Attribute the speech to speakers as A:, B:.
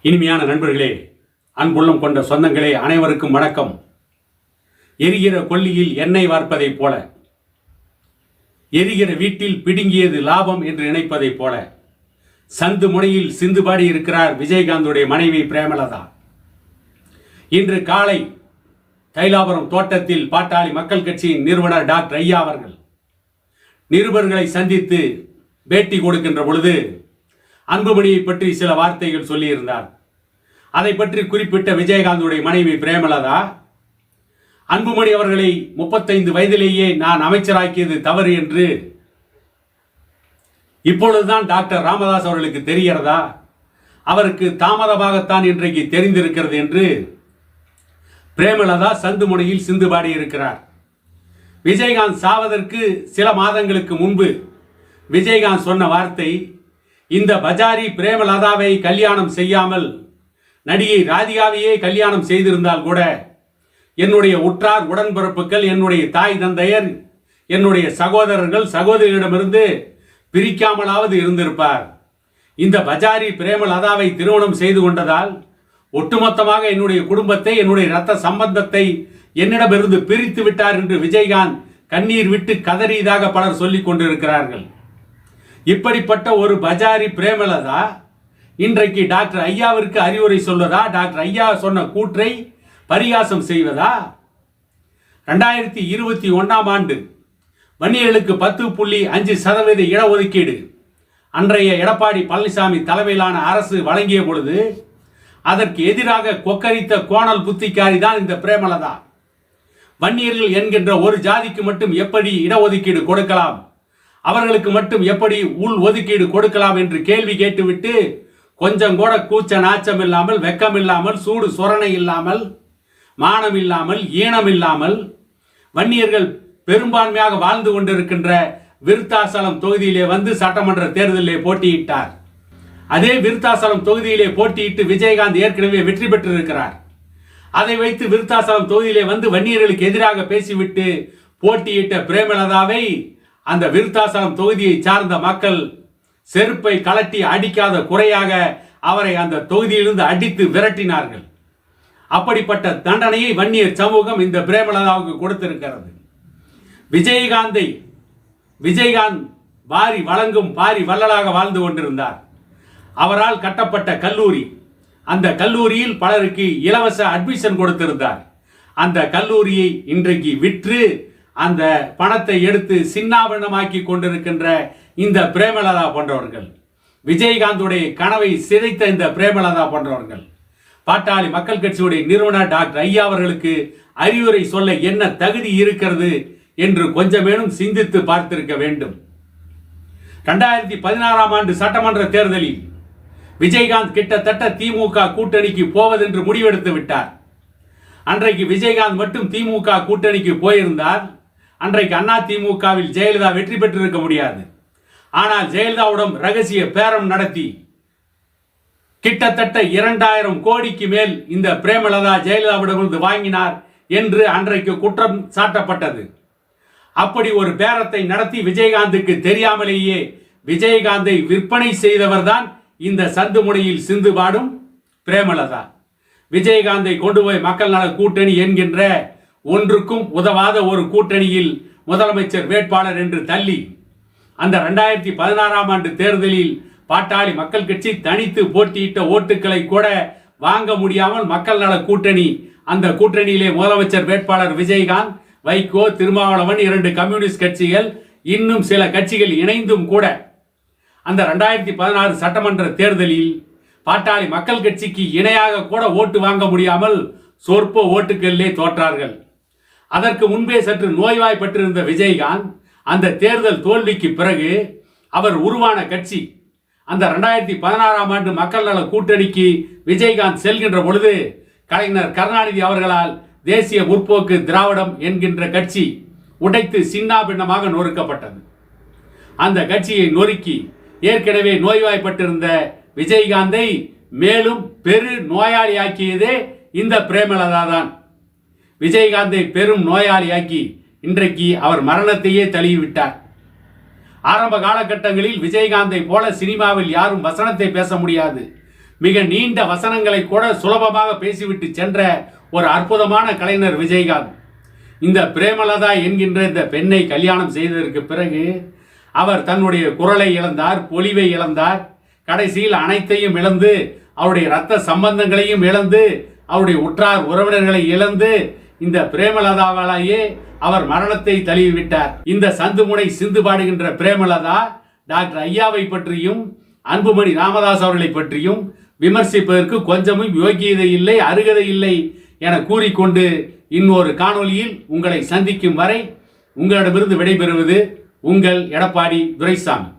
A: இனிமையான நண்பர்களே, அன்புள்ளம் கொண்ட சொந்தங்களே, அனைவருக்கும் வணக்கம். எரிகிற கொல்லியில் எண்ணெய் வார்ப்பதைப் போல, எரிகிற வீட்டில் பிடுங்கியது லாபம் என்று நினைப்பதைப் போல சந்து முனையில் சிந்து பாடி இருக்கிறார் விஜயகாந்துடைய மனைவி பிரேமலதா. இன்று காலை தைலாபுரம் தோட்டத்தில் பாட்டாளி மக்கள் கட்சியின் நிறுவனர் டாக்டர் ஐயா அவர்கள் நிருபர்களை சந்தித்து பேட்டி கொடுக்கின்ற பொழுது அன்புமணியை பற்றி சில வார்த்தைகள் சொல்லியிருந்தார். அதை பற்றி குறிப்பிட்ட விஜயகாந்துடைய மனைவி பிரேமலதா, அன்புமணி அவர்களை 35 வயதிலேயே நான் அமைச்சராக்கியது தவறு என்று இப்பொழுதுதான் டாக்டர் ராமதாஸ் அவர்களுக்கு தெரிகிறதா? அவருக்கு தாமதமாகத்தான் இன்றைக்கு தெரிந்திருக்கிறது என்று பிரேமலதா சந்து முனையில் சிந்து பாடி இருக்கிறார். விஜயகாந்த் சாவதற்கு சில மாதங்களுக்கு முன்பு விஜயகாந்த் சொன்ன வார்த்தை, இந்த பஜாரி பிரேமலதாவை கல்யாணம் செய்யாமல் நடிகை ராதிகாவையே கல்யாணம் செய்திருந்தால் கூட என்னுடைய உற்றார் உடன்பிறப்புகள், என்னுடைய தாய் தந்தையர், என்னுடைய சகோதரர்கள் சகோதரியிடமிருந்து பிரிக்காமலாவது இருந்திருப்பார். இந்த பஜாரி பிரேமலதாவை திருமணம் செய்து கொண்டதால் ஒட்டுமொத்தமாக என்னுடைய குடும்பத்தை, என்னுடைய இரத்த சம்பந்தத்தை என்னிடமிருந்து பிரித்து விட்டார் என்று விஜயகாந்த் கண்ணீர் விட்டு கதறியதாக பலர் சொல்லிக் கொண்டிருக்கிறார்கள். இப்படிப்பட்ட ஒரு பஜாரி பிரேமலதா இன்றைக்கு டாக்டர் ஐயாவிற்கு அறிவுரை சொல்வதா? டாக்டர் ஐயா சொன்ன கூற்றை பரிகாசம் செய்வதா? 2021 ஆண்டு வன்னியர்களுக்கு 10.5% இடஒதுக்கீடு அன்றைய எடப்பாடி பழனிசாமி தலைமையிலான அரசு வழங்கிய பொழுது அதற்கு எதிராக கொக்கரித்த கோணல் புத்திக்காரி தான் இந்த பிரேமலதா. வன்னியர்கள் என்கின்ற ஒரு ஜாதிக்கு மட்டும் எப்படி இடஒதுக்கீடு கொடுக்கலாம், அவர்களுக்கு மட்டும் எப்படி உள் ஒதுக்கீடு கொடுக்கலாம் என்று கேள்வி கேட்டுவிட்டு கொஞ்சம் கூட கூச்ச நாச்சம் இல்லாமல், வெக்கம் இல்லாமல், சூடு சொரணை இல்லாமல், மானம் இல்லாமல், ஈனம் இல்லாமல் வன்னியர்கள் பெரும்பான்மையாக வாழ்ந்து கொண்டிருக்கின்ற விருத்தாசலம் தொகுதியிலே வந்து சட்டமன்ற தேர்தலிலே போட்டியிட்டார். அதே விருத்தாசலம் தொகுதியிலே போட்டியிட்டு விஜயகாந்த் ஏற்கனவே வெற்றி பெற்றிருக்கிறார். அதை வைத்து விருத்தாசலம் தொகுதியிலே வந்து வன்னியர்களுக்கு எதிராக பேசிவிட்டு போட்டியிட்ட பிரேமலதாவை அந்த விருத்தாசலம் தொகுதியை சார்ந்த மக்கள் செருப்பை கலட்டி அடிக்காத குறையாக அவரை அந்த தொகுதியிலிருந்து அடித்து விரட்டினார்கள். அப்படிப்பட்ட தண்டனையை வன்னியர் சமூகம் இந்த பிரேமலதாவுக்கு கொடுத்திருக்கிறது. விஜயகாந்த் வாரி வழங்கும் பாரி வள்ளலாக வாழ்ந்து கொண்டிருந்தார். அவரால் கட்டப்பட்ட கல்லூரி, அந்த கல்லூரியில் பலருக்கு இலவச அட்மிஷன் கொடுத்திருந்தார். அந்த கல்லூரியை இன்றைக்கு விற்று அந்த பணத்தை எடுத்து சின்னாபின்னமாக்கி கொண்டிருக்கின்ற இந்த பிரேமலதா போன்றவர்கள், விஜயகாந்துடைய கனவை சிதைத்த இந்த பிரேமலதா போன்றவர்கள், பாட்டாளி மக்கள் கட்சியுடைய நிறுவனர் டாக்டர் ஐயா அவர்களுக்கு அறிவுரை சொல்ல என்ன தகுதி இருக்கிறது என்று கொஞ்சமேனும் சிந்தித்து பார்த்திருக்க வேண்டும். 2016 ஆண்டு சட்டமன்ற தேர்தலில் விஜயகாந்த் கிட்டத்தட்ட திமுக கூட்டணிக்கு போவதென்று முடிவெடுத்து விட்டார். அன்றைக்கு விஜயகாந்த் மட்டும் திமுக கூட்டணிக்கு போயிருந்தார் அன்றைக்கு அண்ணா திமுகவில் ஜெயலலிதா வெற்றி பெற்றிருக்க முடியாது. ஆனால் ஜெயலலிதாவுடன் ரகசிய பேரம் நடத்தி கிட்டத்தட்ட 2000 கோடிக்கு மேல் இந்த பிரேமலதா ஜெயலலிதாவிடமிருந்து வாங்கினார் என்று அன்றைக்கு குற்றம் சாட்டப்பட்டது. அப்படி ஒரு பேரத்தை நடத்தி விஜயகாந்துக்கு தெரியாமலேயே விஜயகாந்தை விற்பனை செய்தவர் தான் இந்த சந்து முனையில் சிந்து பாடும் பிரேமலதா. விஜயகாந்தை கொண்டு போய் மக்கள் நல கூட்டணி என்கின்ற ஒன்றுக்கும் உதவாத ஒரு கூட்டணியில் முதலமைச்சர் வேட்பாளர் என்று தள்ளி அந்த 2016 ஆண்டு தேர்தலில் பாட்டாளி மக்கள் கட்சி தனித்து போட்டியிட்ட ஓட்டுக்களை கூட வாங்க முடியாமல் மக்கள் நல கூட்டணி, அந்த கூட்டணியிலே முதலமைச்சர் வேட்பாளர் விஜயகாந்த், வைகோ, திருமாவளவன், 2 கம்யூனிஸ்ட் கட்சிகள், இன்னும் சில கட்சிகள் இணைந்தும் கூட அந்த 2016 சட்டமன்ற தேர்தலில் பாட்டாளி மக்கள் கட்சிக்கு இணையாக கூட ஓட்டு வாங்க முடியாமல் சொற்ப ஓட்டுகளிலே தோற்றார்கள். அதற்கு முன்பே சற்று நோய்வாய்ப்பட்டிருந்த விஜயகாந்த் அந்த தேர்தல் தோல்விக்கு பிறகு அவர் உருவான கட்சி அந்த 2016 ஆண்டு மக்கள் நல கூட்டணிக்கு விஜயகாந்த் செல்கின்ற பொழுது கலைஞர் கருணாநிதி அவர்களால் தேசிய முற்போக்கு திராவிடம் என்கின்ற கட்சி உடைத்து சின்னாபின்னமாக நொறுக்கப்பட்டது. அந்த கட்சியை நொறுக்கி ஏற்கனவே நோய்வாய்ப்பட்டிருந்த விஜயகாந்தை மேலும் பெரு நோயாளியாக்கியதே இந்த பிரேமலதா தான். விஜயகாந்தை பெரும் நோயாளியாக்கி இன்றைக்கு அவர் மரணத்தையே தழுவிவிட்டார். ஆரம்ப காலகட்டங்களில் விஜயகாந்தை போல சினிமாவில் யாரும் வசனத்தை பேச முடியாது, மிக நீண்ட வசனங்களை கூட சுலபமாக பேசிவிட்டு சென்ற ஒரு அற்புதமான கலைஞர் விஜயகாந்த். இந்த பிரேமலதா என்கின்ற இந்த பெண்ணை கல்யாணம் செய்ததற்கு பிறகு அவர் தன்னுடைய குரலை இழந்தார், பொலிவை இழந்தார். கடைசியில் அனைத்தையும் இழந்து, அவருடைய இரத்த சம்பந்தங்களையும் இழந்து, அவருடைய உற்றார் உறவினர்களை இழந்து, இந்த பிரேமலதாவாலேயே அவர் மரணத்தை தழுவிவிட்டார். இந்த சந்துமுனை சிந்து பாடுகின்ற பிரேமலதா டாக்டர் ஐயாவை பற்றியும் அன்புமணி ராமதாஸ் அவர்களை பற்றியும் விமர்சிப்பதற்கு கொஞ்சமும் யோகியதை இல்லை, அருகதை இல்லை என கூறிக்கொண்டு இன்னொரு காணொளியில் உங்களை சந்திக்கும் வரை உங்களிடமிருந்து விடைபெறுவது உங்கள் எடப்பாடி துரைசாமி.